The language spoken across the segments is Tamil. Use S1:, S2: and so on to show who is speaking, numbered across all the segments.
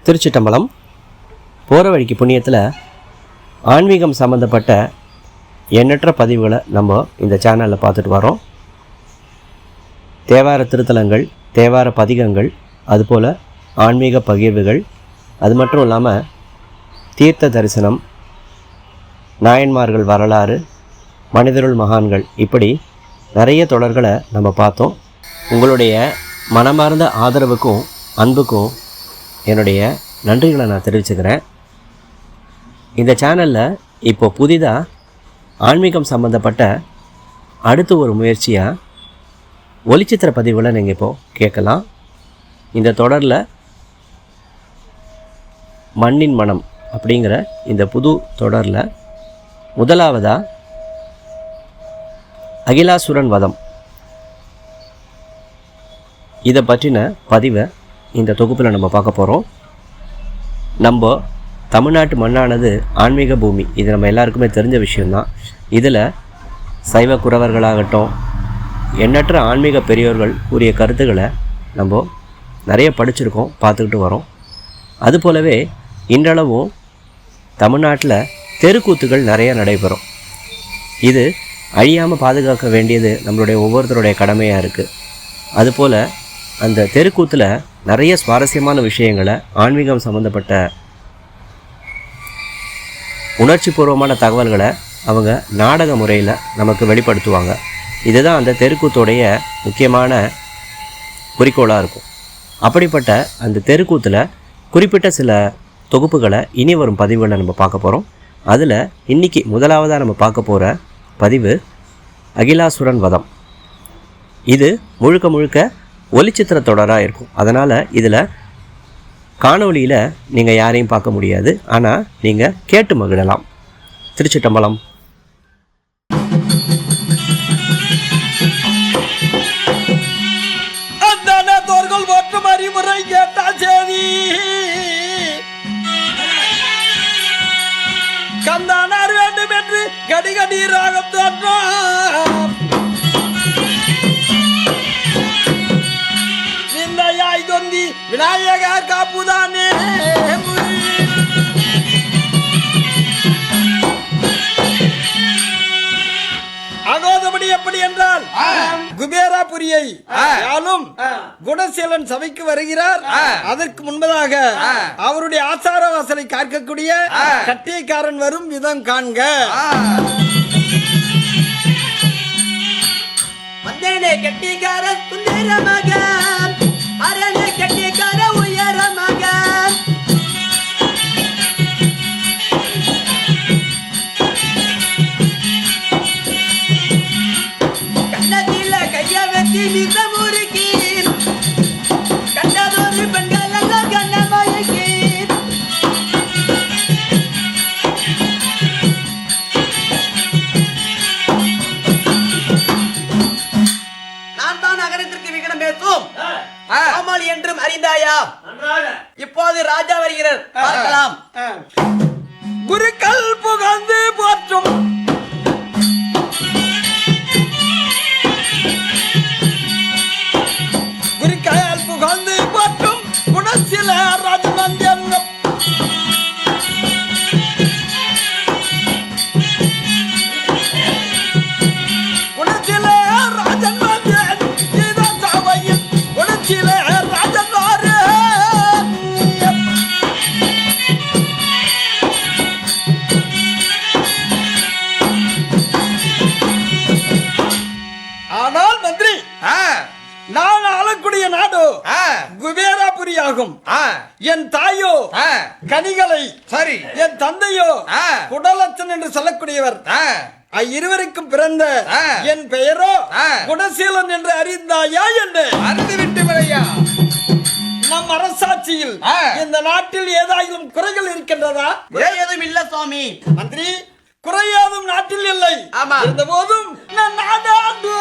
S1: திருச்சிட்டம்பலம். போகிற வழிக்கு புண்ணியத்தில் ஆன்மீகம் சம்மந்தப்பட்ட எண்ணற்ற பதிவுகளை நம்ம இந்த சேனலில் பார்த்துட்டு வரோம். தேவார திருத்தலங்கள், தேவார பதிகங்கள், அதுபோல் ஆன்மீக பகிர்வுகள், அது மட்டும் இல்லாமல் தீர்த்த தரிசனம், நாயன்மார்கள் வரலாறு, மனிதருள் மகான்கள், இப்படி நிறைய தொடர்களை நம்ம பார்த்தோம். உங்களுடைய மனமார்ந்த ஆதரவுக்கும் அன்புக்கும் என்னுடைய நன்றிகளை நான் தெரிவிச்சுக்கிறேன். இந்த சேனலில் இப்போ புதிதாக ஆன்மீகம் சம்மந்தப்பட்ட அடுத்த ஒரு முயற்சியாக ஒளிச்சித்திர பதிவுகளை நீங்கள் இப்போது கேட்கலாம். இந்த தொடரில் மண்ணின் மனம் அப்படிங்கிற இந்த புது தொடரில் முதலாவதாக அகிலாசுரன் வதம், இதை பற்றின பதிவை இந்த தொகுப்பில் நம்ம பார்க்க போகிறோம். நம்ம தமிழ்நாட்டு மண்ணானது ஆன்மீக பூமி, இது நம்ம எல்லாருக்குமே தெரிஞ்ச விஷயந்தான். இதில் சைவ குறவர்களாகட்டும், எண்ணற்ற ஆன்மீக பெரியோர்கள் கூறிய கருத்துக்களை நம்ம நிறைய படிச்சிருக்கோம், பார்த்துக்கிட்டு வரோம். அதுபோலவே இன்றளவும் தமிழ்நாட்டில் தெருக்கூத்துகள் நிறைய நடைபெறும். இது அழியாமல் பாதுகாக்க வேண்டியது நம்மளுடைய ஒவ்வொருத்தருடைய கடமையாக இருக்குது. அதுபோல் அந்த தெருக்கூத்தில் நிறைய சுவாரஸ்யமான விஷயங்களை, ஆன்மீகம் சம்மந்தப்பட்ட உணர்ச்சி பூர்வமான தகவல்களை அவங்க நாடக முறையில் நமக்கு வெளிப்படுத்துவாங்க. இதுதான் அந்த தெருக்கூத்தோடைய முக்கியமான குறிக்கோளாக இருக்கும். அப்படிப்பட்ட அந்த தெருக்கூத்தில் குறிப்பிட்ட சில தொகுப்புகளை இனி வரும் பதிவுகளை நம்ம பார்க்க போகிறோம். அதில் இன்றைக்கி முதலாவதாக நம்ம பார்க்க போகிற பதிவு அகிலாசுரன் வதம். இது முழுக்க முழுக்க ஒளிச்சித்திர தொடராக இருக்கும். அதனால் இதில் காணொளியில் நீங்கள் யாரையும் பார்க்க முடியாது, ஆனால் நீங்கள் கேட்டு மகிழலாம். திருச்சிட்டம்பலம்.
S2: அறிவுரை கேட்டா சரி, கந்தானார் வேண்டும் என்று கடிகடி ராகம் தோற்றம் விந்தையாய் தொந்தி விநாயகர் காப்புதானே. அகோதபடி எப்படி என்றால் குபேராபுரியை யாலும் குணசீலன் சபைக்கு வருகிறார். அதற்கு முன்பதாக அவருடைய ஆசார வாசலை காக்கக்கூடிய கட்டியக்காரன் வரும் விதம் காண்க.
S3: வந்தேனே கட்டியக்கார சுந்தர மகன், அரனே கட்டியக்கார உயர மகன், கண்ணத்தில கைய வெட்டி மித முறுக்கி கண்டதொரு பெண்கள் எல்லாம் கண்ணமயக்கி என்றும் அறிந்தாயா? இப்போது ராஜா வருகிறார், பார்க்கலாம்.
S2: குருக்கள் புகழ்ந்து போற்றும் குருக்கள் புகழ்ந்து போற்றும் குணசில ராஜநந்தியம் குணசில ராஜநந்தியன் இந்த சபையில் குணசில குபேராபுரியாகும். என் தாயோ கனிகளை, சரி, என் தந்தையோ குடலச்சன் என்று சொல்லக்கூடியவர். இருவருக்கும் பிறந்த என் பெயரோ குணசீலன் என்று அறிந்தாயா என்று
S3: அறிந்துவிட்டு வரையா?
S2: நம் அரசாட்சியில் இந்த நாட்டில் ஏதாயிலும் குறைகள் இருக்கின்றதா?
S3: ஏதும் இல்ல சுவாமி.
S2: மந்திரி, குறையாதும் நாட்டில் இல்லை. இருந்த போதும் நான் நாடாண்டு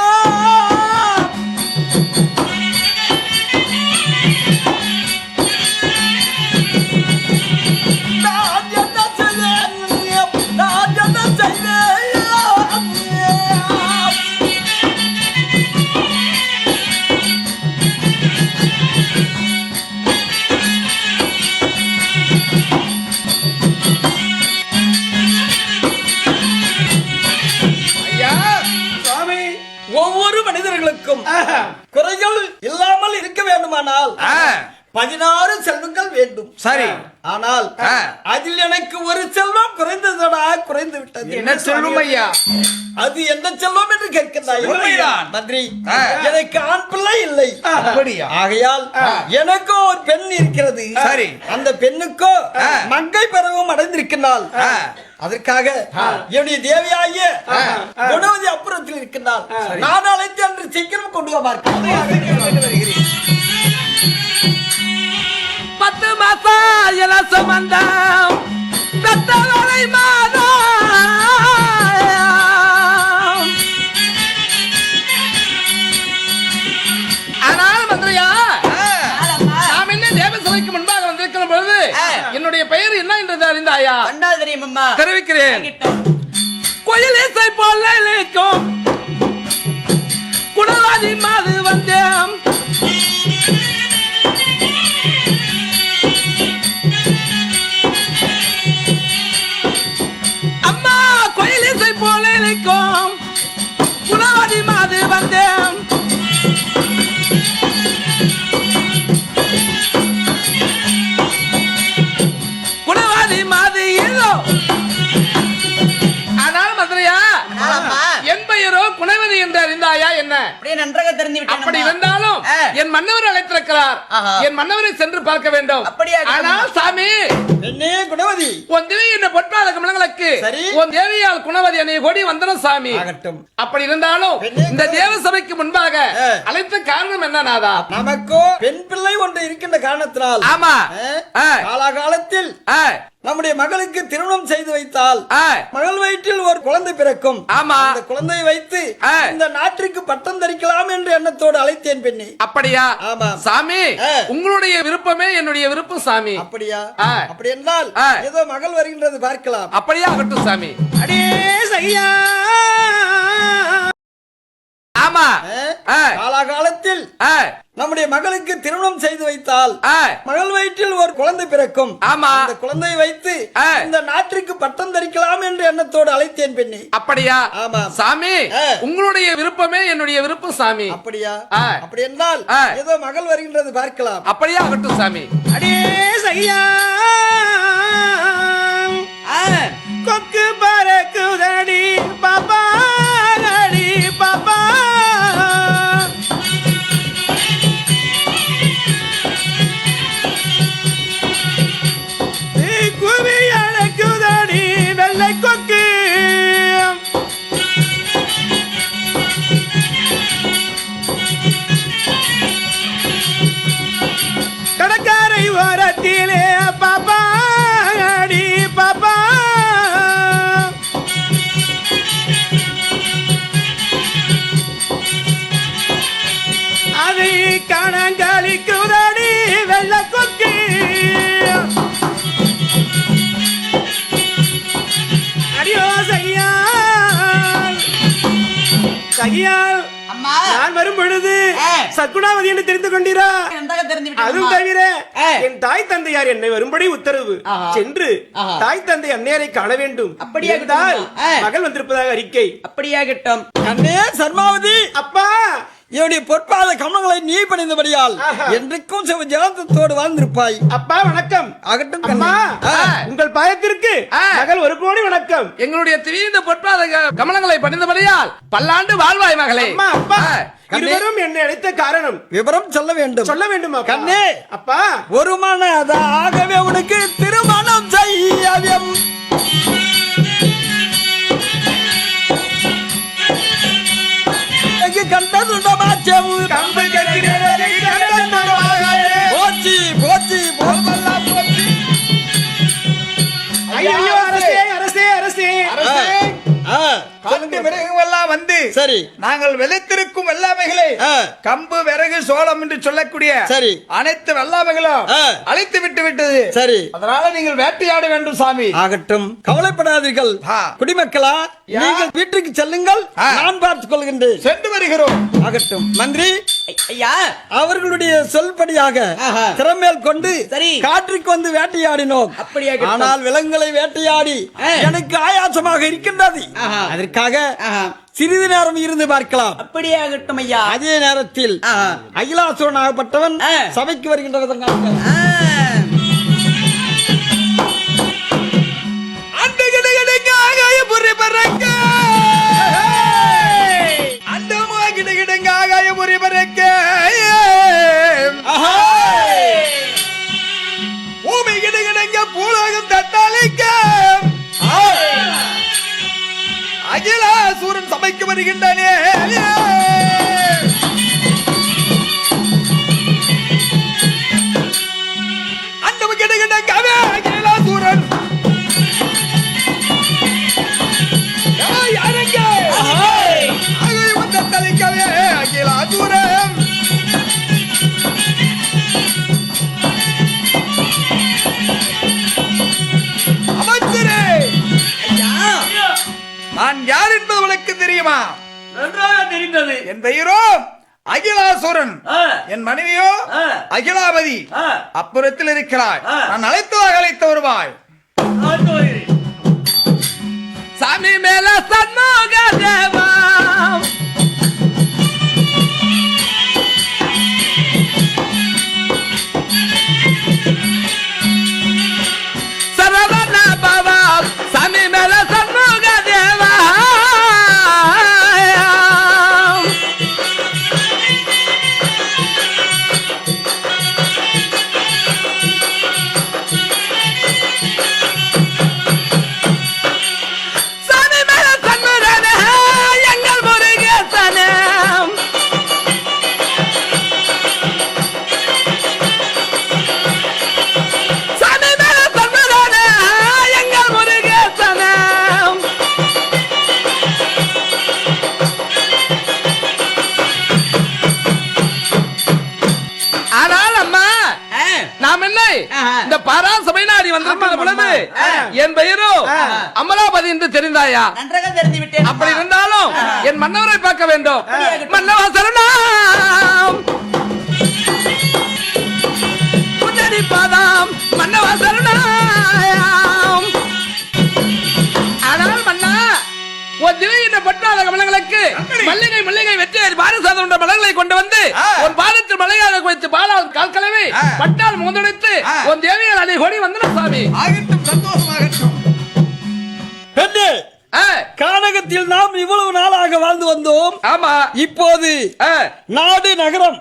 S2: அனைவருக்கும் குறைகள் இல்லாமல் இருக்க வேண்டுமானால் 16 செல்வங்கள் வேண்டும்.
S4: சரி.
S2: ஆனால் அதில் எனக்கு ஒரு செல்வம் குறைந்ததடா, குறைந்து விட்டது.
S4: என்ன செல்வம் ஐயா?
S2: அது என்ன செல்வம் என்று கேட்கிறாய் மந்திரி? எனக்கு ஆண் பிள்ளை இல்லை.
S4: அப்படியா?
S2: ஆகையால் எனக்கும் ஒரு பெண் இருக்கிறது.
S4: சரி.
S2: அந்த பெண்ணுக்கோ மங்கை பருவம் அடைந்திருக்கிறாள். அதற்காக என்னுடைய தேவியாகிய குணவதி அப்புறத்தில் இருக்கின்றாள். நான் அழைத்து அன்று சீக்கிரம் கொண்டு வருகிறேன்.
S3: 10 மாசம் இலசம் வந்தோம் பெத்தவளை மாதம். ஆனால் மந்திரியா, நாம் என்ன தேவசபைக்கு முன்பாக வந்திருக்கிற பொழுது என்னுடைய பெயர் என்ன என்று அறிந்தாயா? தெரியுமம்மா, தெரிவிக்கிறேன். கோயில் இசை போல இருக்கும் குணவாதி மாது வந்தேன். அம்மா கோயில் இசை போல இருக்கும் குணவாதி மாது வந்தேன். குணவாதி மாது ஏதோ. ஆனால் மதுரையா, என் பெயரோ குணவதி என்று அறிந்தாயா என்ன?
S5: நன்றாக தெரிந்து
S3: அப்படி இருந்தாலும் என் மன்னவர் அழைத்திருக்கிறார். என் மன்னவரை சென்று பார்க்க வேண்டும். ஆனால் சாமி,
S2: என்னே குணவதி,
S3: உன் தேவி என்ன பொற்பாத கமலங்களுக்கு
S2: சரி.
S3: உன் தேவியால் குணவதி என்னை கோடி வந்தனம் சாமி.
S2: ஆகட்டும்.
S3: அப்படி இருந்தாலும் இந்த தேவ சபைக்கு முன்பாக அழைத்த காரணம் என்ன நாதா?
S2: நமக்கோ பெண் பிள்ளை ஒன்று இருக்கின்ற காரணத்தினால்
S3: ஆமா,
S2: காலகாலத்தில் நம்முடைய மகளுக்கு திருமணம் செய்து வைத்தால் மகள் வயிற்றில் ஒரு குழந்தை பிறக்கும்.
S3: ஆமா,
S2: அந்த குழந்தையை வைத்து இந்த நாட்டிற்கு பட்டம் தரிக்கலாம் என்ற எண்ணத்தோடு அழைத்தேன் பெண்ணே.
S3: அப்படியா?
S2: ஆமா
S3: சாமி, உங்களுடைய விருப்பமே என்னுடைய விருப்பம் சாமி.
S2: அப்படியா? அப்படி என்றால் ஏதோ மகள் வருகின்றது, பார்க்கலாம்.
S3: அப்படியா? ஆகட்டும் சாமி.
S2: அடே சையா,
S3: ஆமா,
S2: காலகாலத்தில் நம்முடைய மகளுக்கு திருமணம் செய்து வைத்தால் மகள் வயிற்றில் ஒரு குழந்தை பிறக்கும்.
S3: ஆமா,
S2: அந்த குழந்தையை வைத்து இந்த நாட்டிற்கு பட்டம் தரிக்கலாம் என்ற எண்ணத்தோடு அழைத்தேன் பெண்ணே.
S3: அப்படியா?
S2: ஆமா
S3: சாமி, உங்களுடைய விருப்பமே என்னுடைய விருப்பம் சாமி.
S2: அப்படியா? அப்படி என்றால் ஏதோ மகள் வருகின்றது, பார்க்கலாம்.
S3: அப்படியா? ஆகட்டும் சாமி.
S2: அடே சையா, கொக்கு பறக்குதடி பாப்பா, அடி பாப்பா, குவி அழைக்குதடி வெள்ளை கொக்கு, கடற்கரை ஓரத்திலே பாப்பா, அடி பாப்பா, அதை கணங்களிக்குதடி வெள்ளை கொக்கு. அடியோ சையால், சையால்,
S5: அம்மா,
S2: நான் வரும் பொழுது சக்குணாவதி என்று தெரிந்து கொண்டீரா?
S5: நன்றாக தெரிந்து
S2: அதுவும் தவிர என் தாய் தந்தையார் என்னை வரும்படி உத்தரவு. சென்று தாய் தந்தை அன்னையரை காண வேண்டும்.
S5: அப்படியே
S2: மகள் வந்திருப்பதாக அறிக்கை.
S5: அப்படியாகட்டும்.
S2: அண்ணே சர்மாவதி, அப்பா, என்னுடைய பொற்பாத கமலங்களை நீ பணிந்தபடியால் என்றைக்கும் ஜனத்தோடு வாழ்ந்திருப்பாய். அப்பா வணக்கம். ஆகட்டும் அம்மா, உங்கள் பாயத்திற்கு மகள் ஒரு கோடி வணக்கம்.
S3: எங்களுடைய திடீர்ந்த பொற்பாத கமலங்களை பணிந்தபடியால் பல்லாண்டு வாழ்வாய் மகளே.
S2: அப்பா, இருவரும் என்னை அழைத்த காரணம் விவரம் சொல்ல வேண்டும். சொல்ல வேண்டும் கண்ணே. அப்பா, ஒரு மனதாகவே உனக்கு திருமணம் செய்யவும் கண்டதுண்டமாச்சவு கம்பு போச்சு போச்சு போல்வெல்லாம் போச்சு. ஐயோ அரசே அரசே அரசே அரசே,
S4: கம்பு விறகுமெல்லாம் வந்து
S2: சரி
S4: நாங்கள் விளைத்திருக்கும் வெள்ளாமைகளை கம்பு விறகு சோளம் என்று சொல்லக்கூடிய
S2: சரி
S4: அனைத்து வெள்ளாமைகளும் அழைத்து விட்டு விட்டது.
S2: சரி,
S4: அதனால நீங்கள் வேட்டையாட வேண்டும் சாமி.
S2: ஆகட்டும், கவலைப்படாதீர்கள் குடிமக்களா. நீங்கள் வீட்டுக்கு செல்லுங்கள், நான் பார்த்துக் கொள்கின்றேன்.
S4: சென்று வருகிறோம்.
S2: ஆகட்டும் மந்திரி
S5: ஐயா,
S2: அவர்களுடைய சொல்படியாக திறமேல் கொண்டு காற்றுக்கு வந்து வேட்டையாடினோம். ஆனால் விலங்குகளை வேட்டையாடி எனக்கு ஆயாசமாக இருக்கின்றது. அதற்காக சிறிது நேரம் இருந்து பார்க்கலாம்.
S5: அப்படியே ஆகட்டும் ஐயா.
S2: அதே நேரத்தில் அகிலாசுரன் ஆகப்பட்டவன் சபைக்கு வருகின்றதற்காக
S4: அந்த கிடகிடங்காகாய புரி பறக்க அந்தமா கிடகிடங்காகாய புரி பறக்க பூமி கிடகிடங்க பூலோகம் தத்தாளிக்க அகிலாசூரன் சபைக்கு வருகின்றானே. அந்த கிடகிடங்காவே அகிலாசூரன் தத்தாளிக்கவே அகிலாசூரன் நான் யார் என்பது உனக்கு தெரியுமா?
S5: நன்றாக தெரிந்தது.
S4: என் பெயரோ அகிலாசுரன், என் மனைவியோ அகிலாபதி. அப்புறத்தில் இருக்கிறாய். நான் அழைத்ததாக அழைத்து வருவாய்.
S3: சாமி மேல சண்முக தேவா சரவண பாபா சாமி மேல சண்முக தேவா சாமி மேல சண்முகனே எங்கள் முருகேசனே சாமி மேல சண்முகனே எங்கள் முருகேசனே ஆனால் அம்மா நாம் என்ன இந்த பாராசபை நாடி வந்திருக்கிற பொழுது என் பெயரோ அமலாபதி என்று தெரிந்தாயா?
S5: நன்றாக தெரிந்து விட்டேன்.
S3: அப்படி இருந்தாலும் என் மன்னவரை பார்க்க வேண்டும். மன்னவா சரணம் உன்னடி பாதாம் மன்னவா சரணம். ஆனால் மன்னா உன் திரையின பட்டாத கமலங்களுக்கு மல்லிகை மல்லிகை வெற்றியாரி பாரசாதம் என்ற மலர்களை கொண்டு வந்து உன் பாதத்தில் மலையாக வைத்து பாலாவது கால்கலவை பட்டால் முகந்தடைத்து உன் தேவியால் அடி கோடி வந்தன சாமி.
S4: ஆகட்டும், சந்தோஷமாகட்டும்.
S2: பெண்ணே, கானகத்தில் நாம் இவ்வளவு நாளாக வாழ்ந்து வந்தோம்.
S3: ஆமா,
S2: இப்போது நாடு நகரம்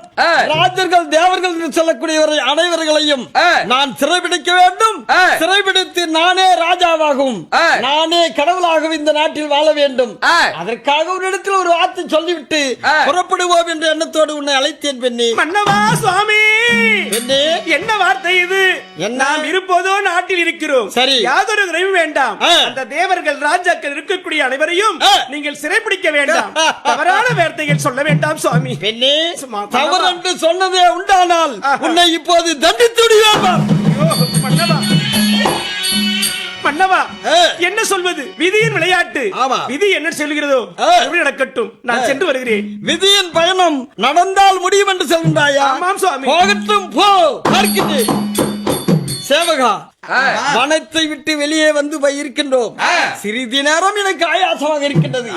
S2: ராஜர்கள் தேவர்கள் என்று சொல்லக்கூடியவரை அனைவர்களையும் நான் சிறைபிடிக்க வேண்டும். சிறைபிடித்து நானே ராஜாவாகவும் நானே கடவுளாகவும் இந்த நாட்டில் வாழ வேண்டும். அதற்காக ஒரு இடத்தில் ஒரு வார்த்தை சொல்லிவிட்டு புறப்படுவோம் என்ற எண்ணத்தோடு உன்னை அழைத்தேன் பெண்ணே.
S6: மன்னவா சுவாமி,
S2: பெண்ணே,
S6: என்ன வார்த்தை இது? நாம் இருப்பதோ நாட்டில் இருக்கிறோம்.
S2: சரி,
S6: யாதொரு குறைவும் வேண்டாம். அந்த தேவர்கள் ராஜாக்கள் இருக்கக்கூடிய அனைவரையும் நீங்கள் சிறைப்பிடிக்க வேண்டாம். தவறான வார்த்தைகள் சொல்ல வேண்டாம் சுவாமி.
S2: பெண்ணே, தவறென்று சொன்னதே உண்டானால் உன்னை இப்போது தண்டித்து விடுவேன்.
S6: மன்னவா, மன்னவா, என்ன சொல்வது? விதியின் விளையாட்டு. விதி என்ன சொல்கிறதோ நடக்கட்டும். நான் சென்று வருகிறேன்.
S2: விதியின் பயணம் நடந்தால் முடியும் என்று சொல்கின்றாயா?
S6: ஆமாம் சுவாமி.
S2: போகட்டும், போ. பார்க்கிறேன் சேவகா, வனத்தை விட்டு வெளியே வந்து இருக்கின்றோம். சிறிது நேரம் எனக்கு ஆயாசமாக இருக்கின்றது.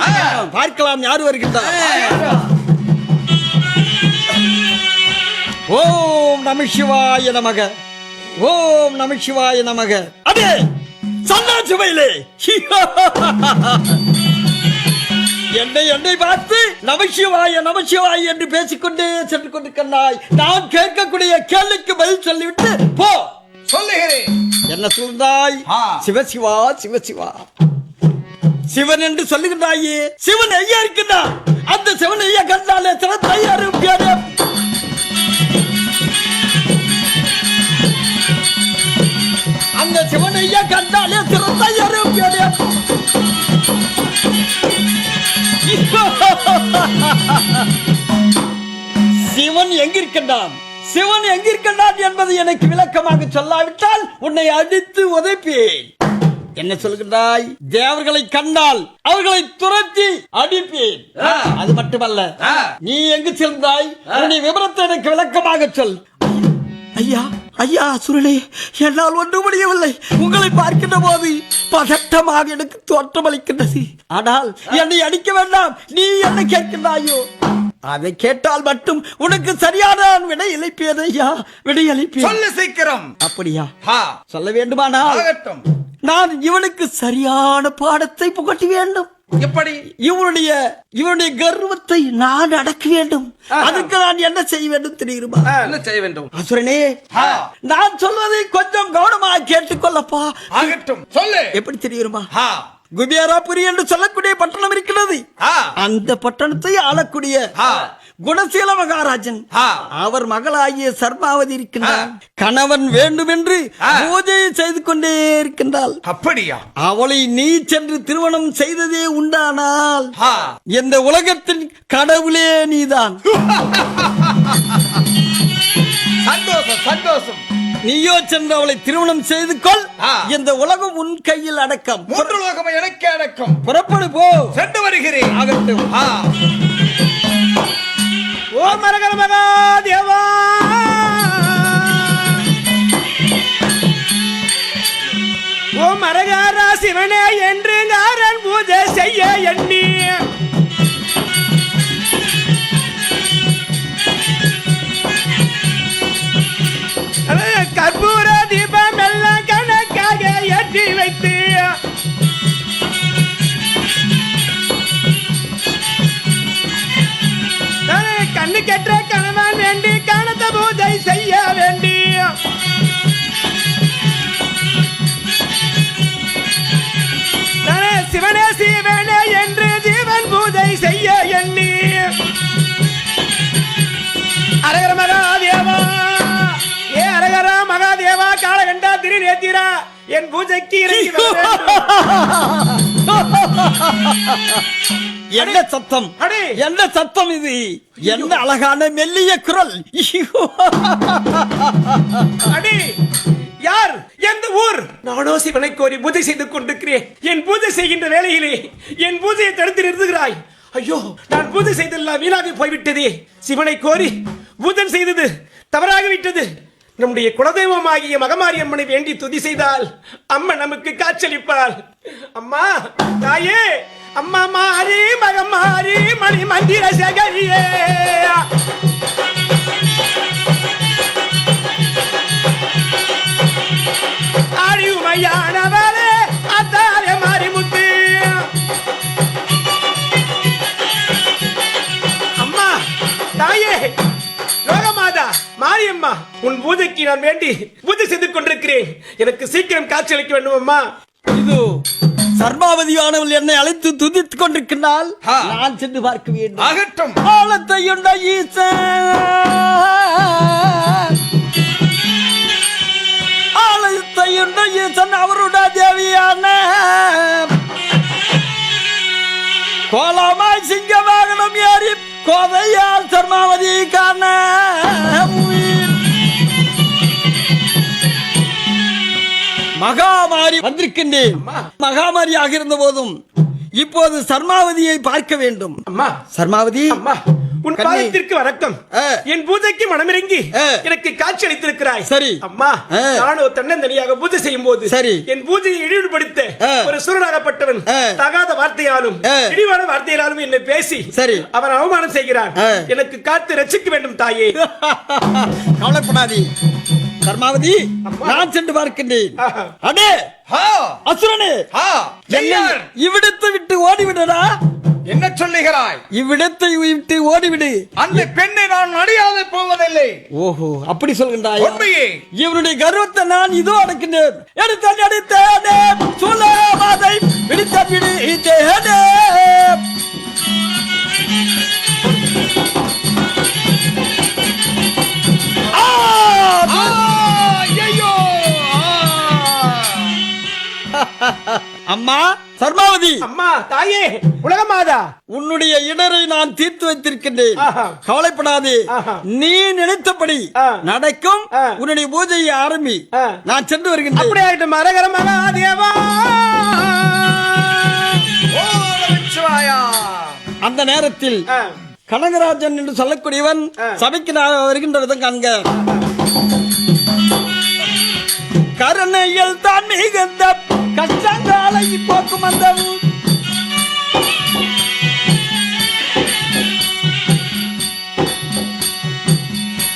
S2: பார்க்கலாம் யார் வருகின்றார். ஓம் நம சிவாய நமக, ஓம் நம சிவாய நமக. அடே சன்னாசி வயலே, என்னை பார்த்து நமசிவாய நமசிவாய் என்று பேசிக்கொண்டே சென்று கொண்டிருக்கிறாய். நான் கேட்கக்கூடிய கேள்விக்கு பதில் சொல்லிவிட்டு போ.
S4: சொல்லுகிறேன்.
S2: என்ன சொல்றாய்? சிவசிவா சிவசிவா சிவன் என்று சொல்லுகின்றாயே. சிவன் ஐயா இருக்கின்றான். அந்த சிவன் ஐயா கண்டாலே சிறந்த அரும்பியாரே. அந்த சிவன் ஐயா கண்டாலே சிறந்த அரும்பியாரே. சிவன் எங்கிருக்கின்றான்? சிவன் எங்கிருக்கின்றான் என்பது எனக்கு விளக்கமாக சொல்லாவிட்டால் உன்னை அடித்து உதைப்பேன். என்ன சொல்கின்றாய்? தேவர்களை கண்டால் அவர்களை துரத்தி அடிப்பேன். அது மட்டுமல்ல, நீ எங்கு சென்றாய்? உன்னுடைய விவரத்தை எனக்கு விளக்கமாக சொல். ஐயா, ஐயா சுருளே, என்னால் ஒன்றும் முடியவில்லை. உங்களை பார்க்கின்ற போது பதட்டமாக எனக்கு தோற்றமளிக்கின்றது. ஆனால் என்னை அடிக்க வேண்டாம், நீ என்ன கேட்கின்றாயோ அதை கேட்டால் மட்டும் உனக்கு சரியான விடை இழைப்பேன் ஐயா, விடை அளிப்பேன்.
S4: சொல்லு சீக்கிரம்.
S2: அப்படியா?
S4: ஹா,
S2: சொல்ல வேண்டுமானால்
S4: ஆகட்டும்.
S2: நான் இவனுக்கு சரியான பாடத்தை புகட்ட வேண்டும்.
S4: எப்படி?
S2: இவனுடைய கர்வத்தை நான் அடக்க வேண்டும். அதுக்கு நான் என்ன செய்ய வேண்டும் தெரியுமா?
S3: என்ன செய்ய வேண்டும்?
S2: அசுரனே,
S4: ஹா,
S2: நான் சொல்வதை கொஞ்சம் கவனமாக கேட்டுக்கொள்ளப்பா.
S4: ஆகட்டும், சொல்லு.
S2: எப்படி தெரியுமா?
S4: ஹா,
S2: குபேராபுரி என்று சொல்லக்கூடிய பட்டணம் இருக்கிறது.
S4: ஹா,
S2: அந்த பட்டணத்தை ஆளக்கூடிய
S4: ஹா,
S2: குணசீல மகாராஜன்
S4: ஹா,
S2: அவர் மகளாகிய சர்மாவதி இருக்கின்றார். கணவன் வேண்டும் என்று பூஜையை செய்து கொண்டே இருக்கின்றாள்.
S4: அப்படியா?
S2: அவளை நீ சென்று திருமணம் செய்ததே உண்டானால்
S4: ஹா,
S2: இந்த உலகத்தின் கடவுளே நீதான்.
S4: சந்தோஷம் சந்தோஷம்.
S2: நீயோ சென்று அவளை திருமணம் செய்து கொள்.
S4: ஆ.
S2: இந்த உலகம் உன் கையில் அடக்கம்.
S4: மூன்று லோகம் எனக்கு அடக்கம்.
S2: புறப்படு போ.
S4: சென்று வருகிறேன்.
S2: ஆகட்டும்.
S4: ஹா,
S6: ஓம் மரகர மகாதேவா, ஓம் மரகர சிவனே என்று காரன் பூஜை செய்ய எண்ணி கற்பூர தீபம் எல்லாம் கணக்காக ஏற்றி வைத்து கண்ணு கெட்ட கணவன் வேண்டி கணத்த பூஜை செய்ய வேண்டி சிவனே சிவனே என்று ஜீவன் பூஜை செய்ய எண்ணி அரகர மகாதேவா, ஏ அரகர மகாதேவா, காலகண்டா திரு நேத்திரா, என் பூஜைக்கு இறங்கி வர வேண்டும்.
S2: என்ன சத்தம்?
S6: அடே,
S2: என்ன சத்தம் இது? என்ன அழகான மெல்லிய குரல்.
S6: அடே, யார்? எந்த ஊர்? நானோ சிவனை கோரி பூஜை செய்து கொண்டிருக்கிறேன். என் பூஜை செய்கின்ற வேளையிலே என் பூஜையை தடுத்து நிறுத்துகிறாய். ஐயோ, நான் பூஜை செய்தெல்லாம் வீணாக போய்விட்டதே. சிவனை கோரி பூஜை செய்தது தவறாக விட்டது. நம்முடைய குலதெய்வமாகிய மகமாரியம்மனை வேண்டி துதி செய்தால் அம்மா நமக்கு காட்சியளிப்பாள். அம்மா தாயே, அம்மா மாறி மகமாரி மணி மந்திர சகரியே, ஆடியுமையானவரே அத்தாரே மாரிமுத்து. அம்மா தாயே, லோகமாதா மாரியம்மா, உன் பூஜைக்கு நான் வேண்டி பூஜை செய்து கொண்டிருக்கிறேன். எனக்கு சீக்கிரம் காட்சி அளிக்க வேண்டும் அம்மா.
S2: இது சர்மாவதியானவள் என்னை அழைத்து துதித்துக் கொண்டிருக்கிறாள்.
S4: ஆ.
S2: நான் சென்று பார்க்க வேண்டும்.
S4: ஆகட்டும்.
S2: ஆலத்தையுண்ட ஈசன், ஆலயத்தையுண்ட ஈசன் அவருடைய தேவியான கோலமாய் சிங்க வாகனம் ஏறி கோதையால் சர்மாவதி காண மகாமாரி வந்திருக்கின்றேன். மகாமாரியாக இருந்த போதும் இப்போது சர்மாவதியை பார்க்க வேண்டும்.
S6: அம்மா,
S2: சர்மாவதி,
S6: அம்மா, உன்
S2: கண்ணே.
S6: பாதத்திற்கு வணக்கம். என் பூஜைக்கு மனமிறங்கி எனக்கு காட்சி அளித்திருக்கிறாய்.
S2: சரி.
S6: அம்மா, நானும் தன்னந்தனியாக பூஜை செய்யும் போது
S2: சரி.
S6: என் பூஜையை இழிவுபடுத்த ஒரு சூரனாகப்பட்டவன் தகாத வார்த்தையாலும் இழிவான வார்த்தையாலும் என்னை பேசி
S2: சரி.
S6: அவன் அவமானம் செய்கிறான். எனக்கு காத்து ரட்சிக்க வேண்டும் தாயே.
S2: கவலைப்படாதே சர்மாவதி, நான் சென்று பார்க்கின்றேன். அடே
S4: ஹா,
S2: அசுரனே,
S4: ஹா,
S2: என்னை
S4: ஜெயர்.
S2: இவ்விடத்தை விட்டு ஓடிவிடடா.
S4: என்ன சொல்லுகிறாய்?
S2: இவ்விடத்தை விட்டு ஓடிவிடு.
S4: அந்த பெண்ணை நான் அடியாது போவதில்லை.
S2: ஓஹோ, அப்படி சொல்கின்றாய்.
S4: உண்மையே.
S2: இவனுடைய கர்வத்தை நான் இதோ அடக்கின்றேன். எடுத்தேன் அடித்தேனே, சுலமாதை பிடித்த பிடித்தேனே.
S4: ஐயோ!
S2: அம்மா சர்மாவதி,
S6: அம்மா தாயே, உலகமாதா,
S2: உன்னுடைய இடரை நான் தீர்த்து வைத்திருக்கின்றேன்.
S6: ஆஹா.
S2: கவலைப்படாதே.
S6: ஆஹா.
S2: நீ நினைத்தபடி நடக்கும். உன்னுடைய பூஜையை ஆரம்பி. நான் சென்று வருகின்றேன்.
S6: அப்படி ஆயிட்டும். அரகர மகாதேவா.
S4: ஓம் நமச்சிவாயா.
S2: அந்த நேரத்தில் கனகராஜன் என்று சொல்லக்கூடியவன் சபைக்கு நான் வருகின்ற விதம் காண்க. கருணையில் தான் மிகுந்த கஷ்டங்களை போக்கும் அந்த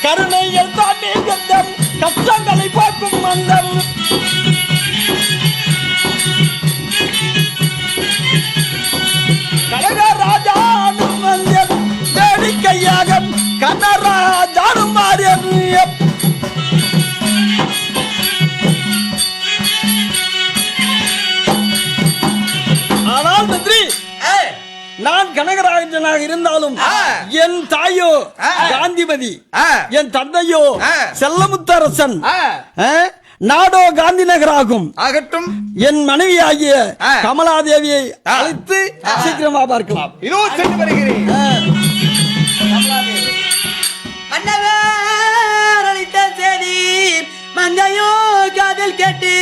S2: கருணையில் தான் மிகுந்த கஷ்டங்களை போக்கும் அந்த கனகராஜானும் வேடிக்கையாக கனராஜானும் மாறிய ஆனால் மந்திரி நான் கனகராஜனாக இருந்தாலும் என் தாயோ காந்திமதி, என் தந்தையோ செல்லமுத்தரசன், நாடோ காந்தி நகராகும்.
S4: ஆகட்டும்.
S2: என் மனைவியாகிய கமலாதேவியை அழைத்து சீக்கிரமா பார்க்கலாம்.
S4: இதோ சென்று வருகிறேன்.
S5: மன்னவர் அளித்த செய்தி மங்கையோ காதில் கேட்டு,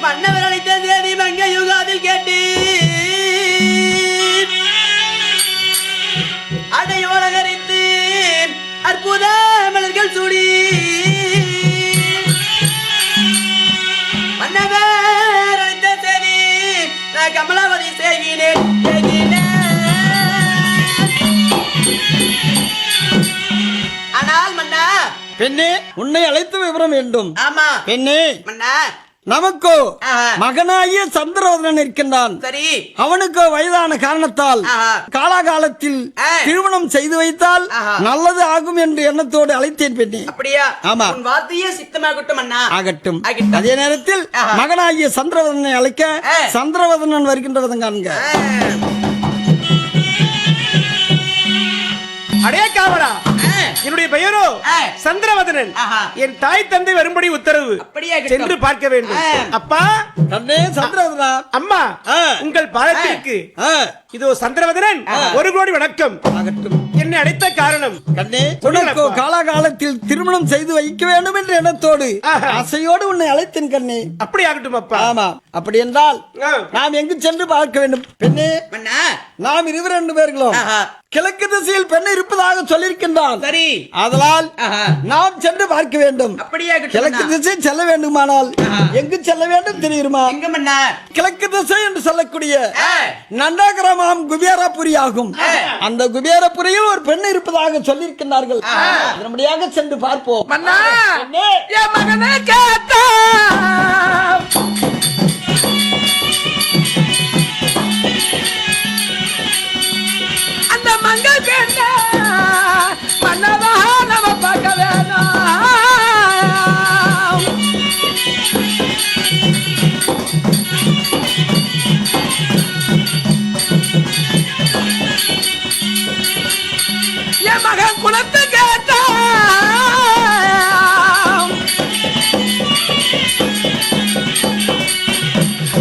S5: மன்னவர் அளித்த செய்தி மங்கையோ காதில் கேட்டு, அடையோட கரித்து அற்புத மலர்கள் சூடி, மன்னவர் அளித்த செய்தி நான் கமலாவதி செய்கிறேன். ஆனால் மன்னா,
S2: பெண்ணே, உன்னை அழைத்து விவரம் வேண்டும்.
S5: ஆமா
S2: பெண்ணே,
S5: மன்னா,
S2: நமக்கோ மகனாகிய சந்திரவதனன் இருக்கின்றான்.
S5: சரி,
S2: அவனுக்கோ வயதான காரணத்தால் காலாகாலத்தில் திருமணம் செய்து வைத்தால் நல்லது ஆகும் என்று எண்ணத்தோடு அழைத்தேன் பெண்ணே.
S5: அப்படியா?
S2: ஆமா.
S5: உன் வார்த்தையே சித்தமாகட்டும் அண்ணா.
S2: ஆகட்டும்.
S5: ஆகட்டும்.
S2: அதே நேரத்தில் மகனாகிய சந்திரவதனை அழைக்க சந்திரவதனன் வருகின்றவதன் காண்க.
S6: அடே காவலா, என்னுடைய பெயரோ சந்திரவதனன். என் தாய் தந்தை வரும்படி உத்தரவு.
S5: அப்படியே
S6: சென்று பார்க்க வேண்டும். அப்பா,
S2: கண்ணே சந்திரவதனா.
S6: அம்மா, உங்கள் பாதத்திற்கு இதோ சந்திரவதனன் 1 கோடி வணக்கம்.
S2: ஆகட்டும்.
S6: என்னை அழைத்த காரணம்
S2: கண்ணே, உனக்கோ காலாகாலத்தில் திருமணம் செய்து வைக்க வேண்டும் என்ற எண்ணத்தோடு ஆசையோடு உன்னை அழைத்தேன் கண்ணே.
S6: அப்படி ஆகட்டும் அப்பா.
S2: ஆமா, அப்படி என்றால் நாம் எங்கு சென்று பார்க்க வேண்டும் பெண்ணே?
S5: மன்னா,
S2: நாம் 2 பேர்களும் கிழக்கு திசையில் பெண் இருப்பதாக சொல்லியிருக்கின்றான்.
S5: சரி,
S2: அதனால் நாம் சென்று பார்க்க வேண்டும்.
S5: அப்படியே
S2: கிழக்கு திசை செல்ல வேண்டுமானால் எங்கு செல்ல வேண்டும் தெரியுமா?
S5: எங்க மன்னா?
S2: கிழக்கு திசை என்று சொல்லக்கூடிய நந்தகிராமம் குபேரபுரி ஆகும். அந்த குபேரபுரியில் ஒரு பெண் இருப்பதாக சொல்லியிருக்கிறார்கள். நம்மடியாக சென்று பார்ப்போம்.
S3: மன்னா,
S2: பெண்ணே,
S3: என் மகனை கேட்டா அந்த மங்கள் பெண்ண மன்னவா நம்ம பார்க்க வேணாம். என் மகன் குலத்து கேட்டா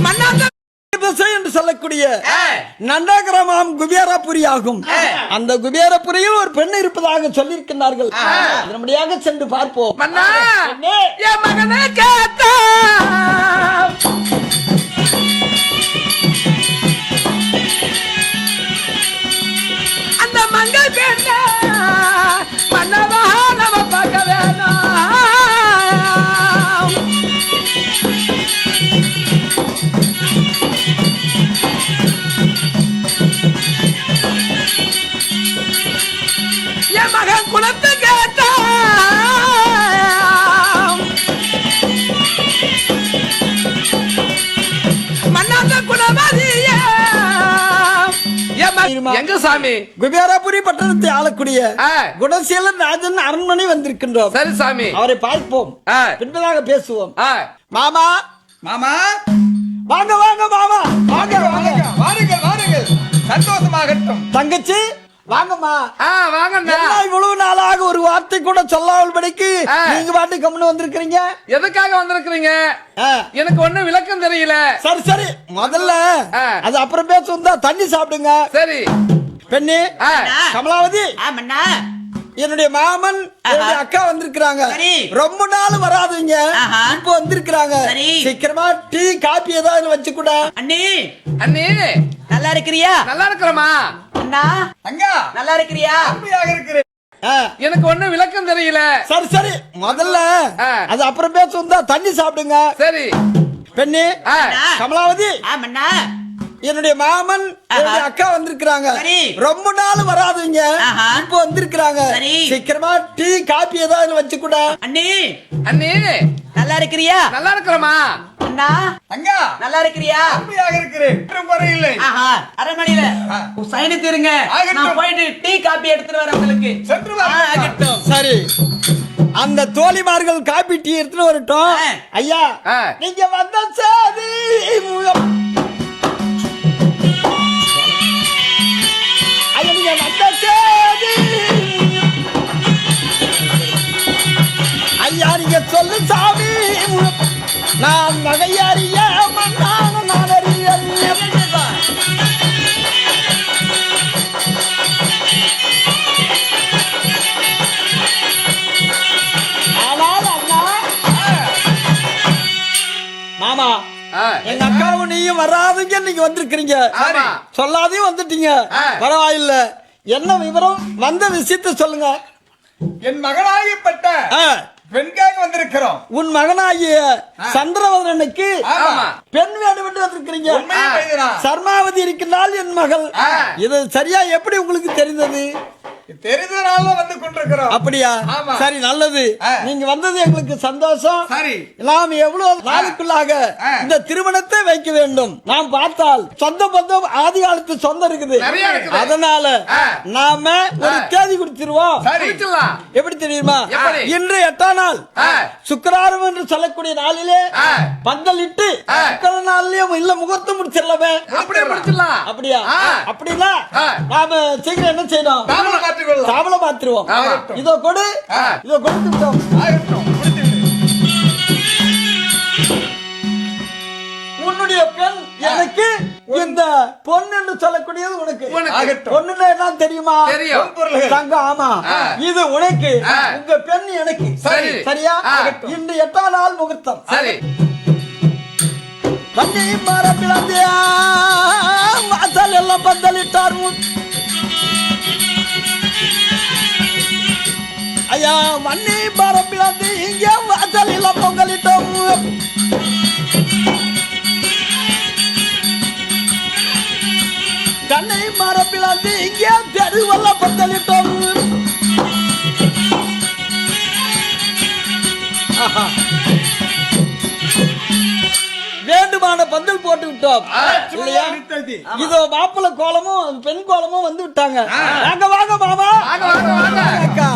S3: மன்னாந்த
S2: திசை என்று சொல்லக்கூடிய நந்தகிராமம் குபேரபுரி ஆகும். அந்த குபேரபுரியில் ஒரு பெண் இருப்பதாக சொல்லியிருக்கிறார்கள். நம்மடியாக சென்று பார்ப்போம்.
S3: மன்னா,
S2: பெண்ணே,
S3: என் மகனை கேட்டா அந்த மங்கள் பெண்ண மன்னவா நம்ம பார்க்க வேணாம். என் மகன் குலத்து கேட்டா மன்னாந்த குலமதிய எங்க சாமி?
S2: குபேரபுரி பட்டணத்தை ஆளக்கூடிய குணசீலன் ராஜன் அரண்மனை வந்திருக்கின்றோம்.
S3: சரி சாமி,
S2: அவரை பார்ப்போம், பின்பதாக பேசுவோம். மாமா,
S4: மாமா,
S2: வாங்க வாங்க மாமா, வாங்க வாங்க.
S4: வாருங்கள் வாருங்கள், சந்தோஷமாகட்டும்.
S2: தங்கச்சி, வாங்கம்மா.
S3: வாங்கண்ணா.
S2: இவ்வளவு நாளாக ஒரு வார்த்தை கூட சொல்லாமல் படிக்கு நீங்க பாட்டு கம்முன்னு வந்திருக்கிறீங்க.
S3: எதுக்காக வந்திருக்கிறீங்க? எனக்கு ஒண்ணும் விளக்கம் தெரியல.
S2: சரி சரி, முதல்ல அது அப்புறம் பேசுவோம் தான். தண்ணி சாப்பிடுங்க.
S3: சரி
S2: பெண்ணே, கமலாவதி,
S5: மன்னா,
S2: என்னுடைய மாமன், என்னுடைய அக்கா வந்திருக்கிறாங்க. ரொம்ப நாள் வராதுங்க, இப்போ வந்திருக்கிறாங்க. சீக்கிரமா டீ காபி ஏதாவது வச்சு கூட.
S5: அண்ணி,
S3: அண்ணி,
S5: நல்லா இருக்கிறியா?
S3: நல்லா இருக்கிறமா?
S5: அண்ணா,
S4: அங்கா,
S5: நல்லா இருக்கிறியா?
S4: அப்படியாக இருக்கிறேன்.
S3: எனக்கு ஒண்ணும் விளக்கம் தெரியல. தெரியல.
S2: சரி சரி முதல்ல அது அப்புறம் பேசுவோம் தான். தண்ணி சாப்பிடுங்க.
S3: சரி
S2: பெண்ணே கமலாவதி,
S5: மன்னா
S2: என்னுடைய மாமன் என்னுடைய அக்கா வந்திருக்கிறாங்க.
S5: சரி.
S2: ரொம்ப நாள் வராதுங்க,
S5: ஆஹா.
S2: இப்போ வந்திருக்கிறாங்க.
S5: சரி.
S2: சீக்கிரமா டீ காபி ஏதாவது வச்சு கூட.
S5: அண்ணி
S3: அண்ணி
S5: நல்லா இருக்கிறியா?
S3: நல்லா இருக்கிறோமா?
S5: அண்ணா
S4: அங்கா
S5: நல்லா இருக்கிறியா?
S4: அருமையாக இருக்கிறேன், ஒன்றும் குறையில்லை.
S5: ஆஹா அரண்மனையில சயனித்து இருங்க.
S4: ஆகட்டும்.
S5: நான் போயிட்டு டீ காபி எடுத்துட்டு வரேன் உங்களுக்கு.
S4: சென்று வா.
S5: ஆகட்டும்.
S2: சரி, அந்த தோழிமார்கள் காபி டீ எடுத்துட்டு வரட்டும்.
S5: ஆ.
S2: ஐயா
S3: ஆ.
S2: நீங்க வந்த சாதி ஐயா நீங்க வந்த சாதி ஐயா நீங்க சொல்லு சாமி, நான் நகையாரிய மன்னான நான் அறிய. மாமா எங்க அக்காவும் நீயும் வராதுங்க, நீங்க வந்திருக்கிறீங்க.
S3: ஆமா.
S2: சொல்லாதையும் வந்துட்டீங்க. பரவாயில்ல, என்ன விவரம், வந்த விஷயத்த சொல்லுங்க.
S4: என் மகனாகிப்பட்ட
S2: ஆ,
S4: பெண்காக வந்திருக்கிறோம்.
S2: உன் மகனாகிய சந்திரவதனுக்கு
S4: ஆமா.
S2: பெண் வேண்டும் என்று வந்திருக்கிறீங்க.
S4: உண்மையை பேசுறா.
S2: சர்மாவதி இருக்கின்றால் என் மகள். இது சரியா எப்படி உங்களுக்கு தெரிந்தது?
S4: தெரிந்தனால வந்து கொண்டிருக்கிறோம்.
S2: அப்படியா?
S4: ஆமா.
S2: சரி, நல்லது. நீங்க வந்தது எங்களுக்கு சந்தோஷம்.
S4: சரி.
S2: நாம் எவ்வளவு நாளுக்குள்ளாக இந்த திருமணத்தை வைக்க வேண்டும். நாம் பார்த்தால் சொந்த பந்தம் ஆதி காலத்து சொந்தம் இருக்குது.
S3: நிறைய இருக்குது.
S2: அதனால நாம ஒரு தேதி கொடுத்துருவோம்.
S4: சரி.
S3: முடிச்சிடலாம்.
S2: எப்படி தெரியுமா?
S3: எப்படி?
S2: இன்று 8ஆம் நாள் சுக்கிரவாரம் என்று சொல்லக்கூடிய நாளிலே பந்தலிட்டு சுக்கிர நாள்லயும் இல்ல முகூர்த்தம் முடிச்சிடலாமே.
S3: அப்படியே முடிச்சிடலாம்.
S2: அப்படியா? அப்படின்னா நாம சீக்கிரம் என்ன செய்யணும்?
S4: தாமரை மாற்றிக்கொள்ளலாம்.
S2: தாமலை மாத்திருவோம்.
S3: ஆமா.
S2: இதோ கொடு, இதோ கொடுத்துட்டோம்.
S4: ஆகட்டும், முடித்துவிடு.
S2: உன்னுடைய பெண் எனக்கு, இந்த பொண்ணு என்று சொல்லக்கூடியது உனக்கு.
S3: உனக்கு.
S2: பொண்ணுன்னா என்ன தெரியுமா?
S3: தெரியும்.
S4: பொன் பொருள்கள்.
S2: தங்கம். ஆமா, இது உனக்கு, உங்க பெண் எனக்கு.
S3: சரி.
S2: சரியா? இன்று 8ஆம் நாள் முகூர்த்தம்.
S3: சரி.
S2: வண்டி மரப்பிளந்தியா வாசல் எல்லாம் பந்தலிட்டார். ஐயா மண்ணி மரப்பிளந்து இங்கே வாசல் எல்லாம் பொங்கலிட்டோம். கண்ணை மரப்பிளந்து இங்கே தெருவெல்லாம் பந்தலிட்டோம். வேண்டுமான பந்தல் போட்டு விட்டோம் இல்லையா? இதோ மாப்பிள்ளை கோலமும் பெண் கோலமும் வந்து விட்டாங்க. வாங்க வாங்க மாமா. அக்கா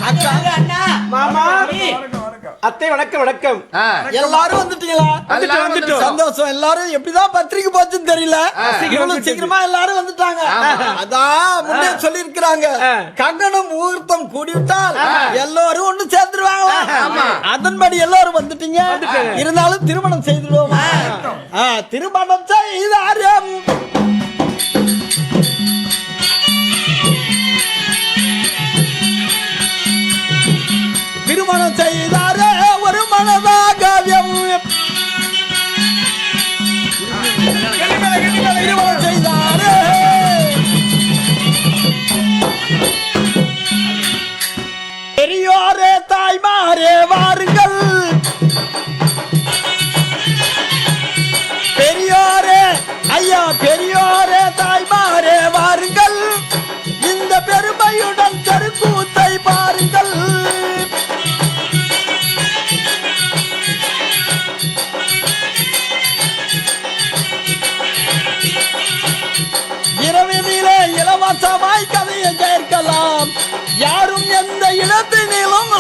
S2: அக்கா
S5: அண்ணா
S6: மாமா
S4: வணக்கம், வணக்கம்.
S6: அத்தை வணக்கம். வணக்கம்.
S2: எல்லாரும் வந்துட்டீங்களா?
S3: வந்துட்டோம்.
S2: சந்தோஷம். எல்லாரும் எப்படிதான் பத்திரிக்கை போச்சுன்னு தெரியல. இவ்வளவு சீக்கிரமா எல்லாரும் வந்துட்டாங்க. அதான் முன்னே சொல்லி இருக்கிறாங்க, கங்கணம் முகூர்த்தம் கூடிவிட்டால் எல்லாரும் ஒண்ணு சேர்ந்துருவாங்க. அதன்படி எல்லாரும் வந்துட்டீங்க. இருந்தாலும் திருமணம் செய்துடுவோம். திருமணம் செய்தாரம் திருமணம் செய்தாரே ஒரு மனதாகவியம். திருமணம் செய்தாரே பெரியோரே தாய்மாரே வாருங்கள். பெரியோரே ஐயா பெரியோரே தாய்மாரே வாருங்கள். இந்த பெருமையுடன் தெருக்கூத்தை பாருங்கள். இரவினிலே இலவசமாய் கதையை கேட்கலாம். யாரும் எந்த இடத்தினிலும்